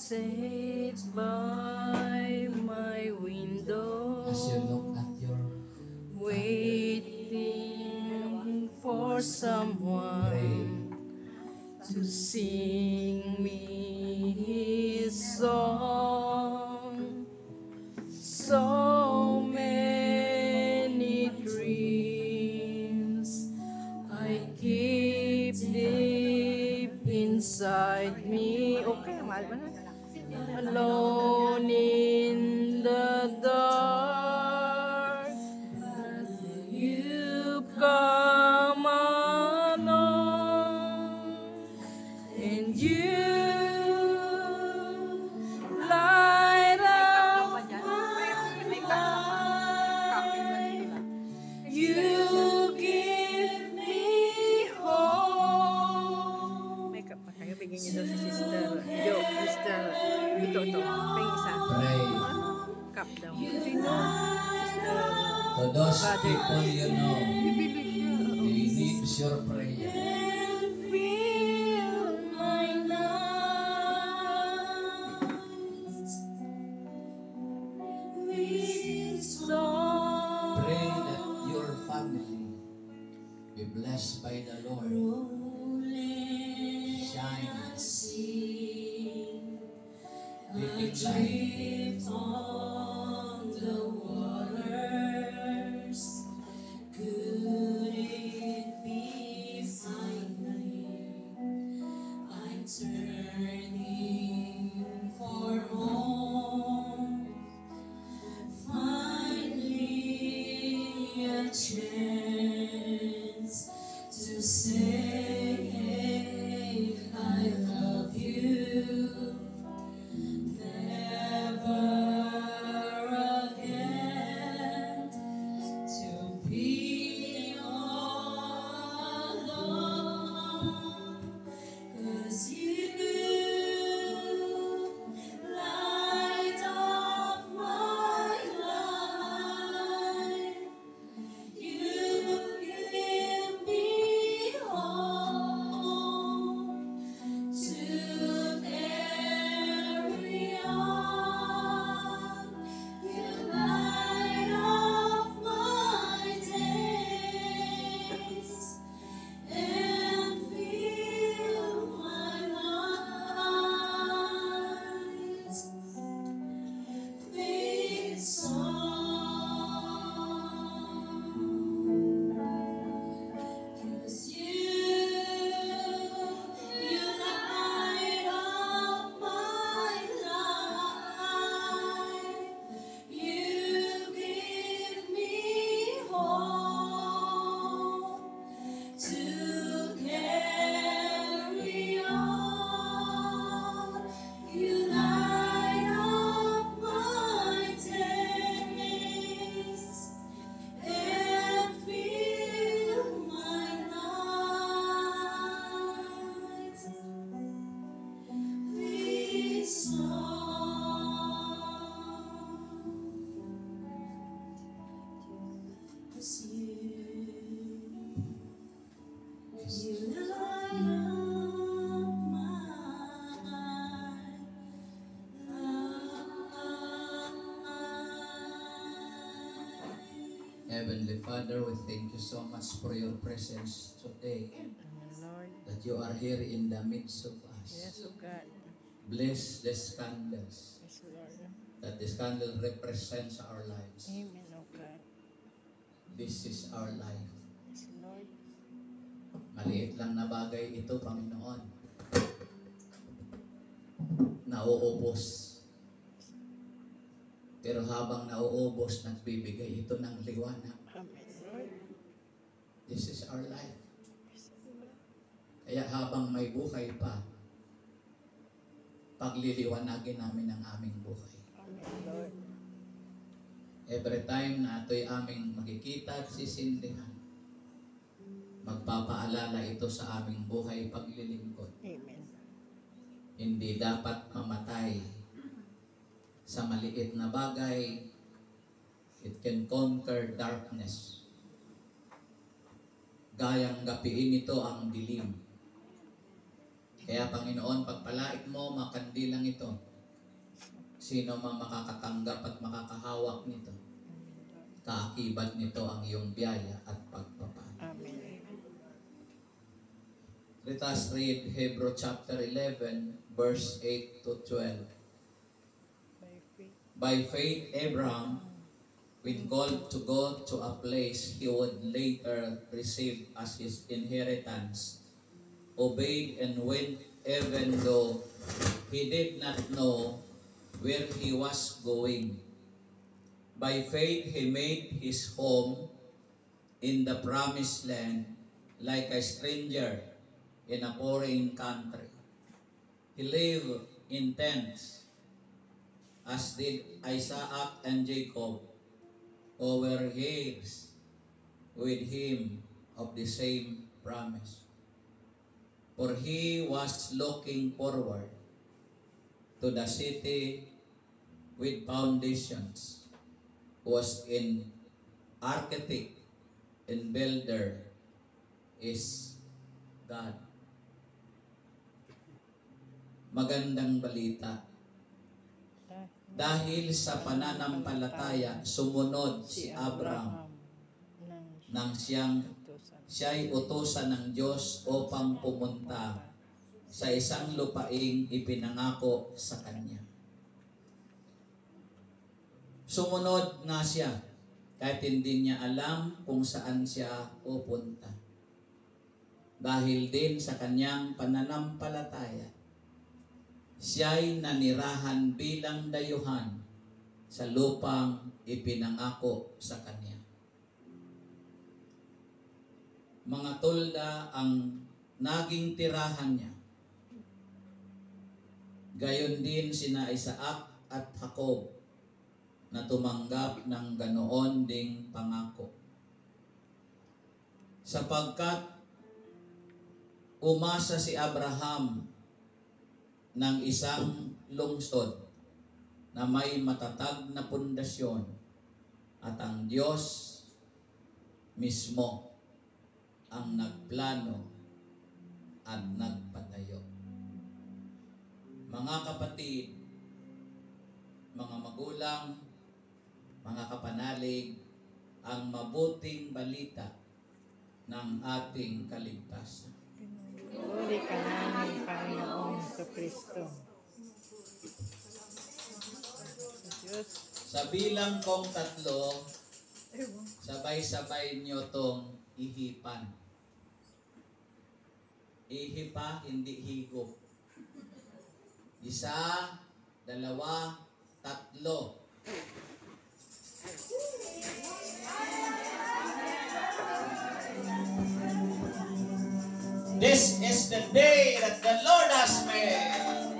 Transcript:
sits by my window, as you look at your waiting for someone to sing me his song. So many dreams I keep deep inside me. Okay, mahal ba na? Alone in the dark, you come along, and you light up my life. You give me hope. Makeup pa kayo, bigyan niyo daw si Sister Jo, Sister Ito, ping isa. pray. Cup daw. Sino? Sister To those Father. people you know, they need your prayer. And fill my nights with song. Pray that your family be blessed by the Lord. Shine, living light. On the waters, could it be finally I'm turning for home, finally a chance to say I love you. Never again to be all alone, 'cause you light up my life. You give me hope to carry on. You light up my days and fill my nights with song. 'Cause you light up my life. You give me hope to carry on. You light up my days and fill my nights with song. 'Cause you light up my life. Heavenly Father, we thank you so much for your presence today, Lord, that you are here in the midst of yes, us. oh God, Bless these candles, yes, Lord, that this candle represents our lives. amen, oh God, This is our life. yes, Lord, Maliit lang na bagay ito, Panginoon. Nauubos. Pero habang nauubos, nagbibigay ito ng liwanag. amen, Lord, This is our life. Kaya habang may buhay pa, pagliliwanagin namin ang aming buhay. amen, Lord, Every time na ito'y aming makikita at sisindihan, magpapaalala ito sa aming buhay paglilingkod. amen, Hindi dapat mamatay sa maliit na bagay. It can conquer darkness. Gayang gapiin ito ang dilim. Kaya Panginoon, pagpalait mo, makandilang ito Sino mang makakatanggap at makakahawak nito, kaakibat nito ang iyong biyaya at pagpapala. Amen. Let us read Hebrew chapter 11, verse 8 to 12. By faith. By faith, Abraham, when called to go to a place he would later receive as his inheritance, obeyed and went even though he did not know where he was going. By faith, he made his home in the promised land like a stranger in a foreign country. He lived in tents, as did Isaac and Jacob, who were heirs with him of the same promise. For he was looking forward to the city with foundations, whose in architect and builder is God. Magandang balita. Dahil sa pananampalataya, sumunod si Abraham nang siya'y utusan ng Diyos upang pumunta sa isang lupaing ipinangako sa kanya. Sumunod nga siya kahit hindi niya alam kung saan siya pupunta. Dahil din sa kanyang pananampalataya, siya'y nanirahan bilang dayuhan sa lupang ipinangako sa kanya. Mga tolda ang naging tirahan niya. Gayon din sina Isaac at Jacob na tumanggap ng ganoon ding pangako. Sapagkat umasa si Abraham ng isang lungsod na may matatag na pundasyon at ang Diyos mismo ang nagplano at nagpatayo. Mga kapatid, mga magulang, mga kapanalig, ang mabuting balita ng ating kaligtasan. Uli ka namin, Panginoong Kristo. Diyos. Sa bilang kong 3, sabay-sabay niyo tong ihipan. Ihipa, hindi higop. 1, 2, 3. This is the day that the Lord has made.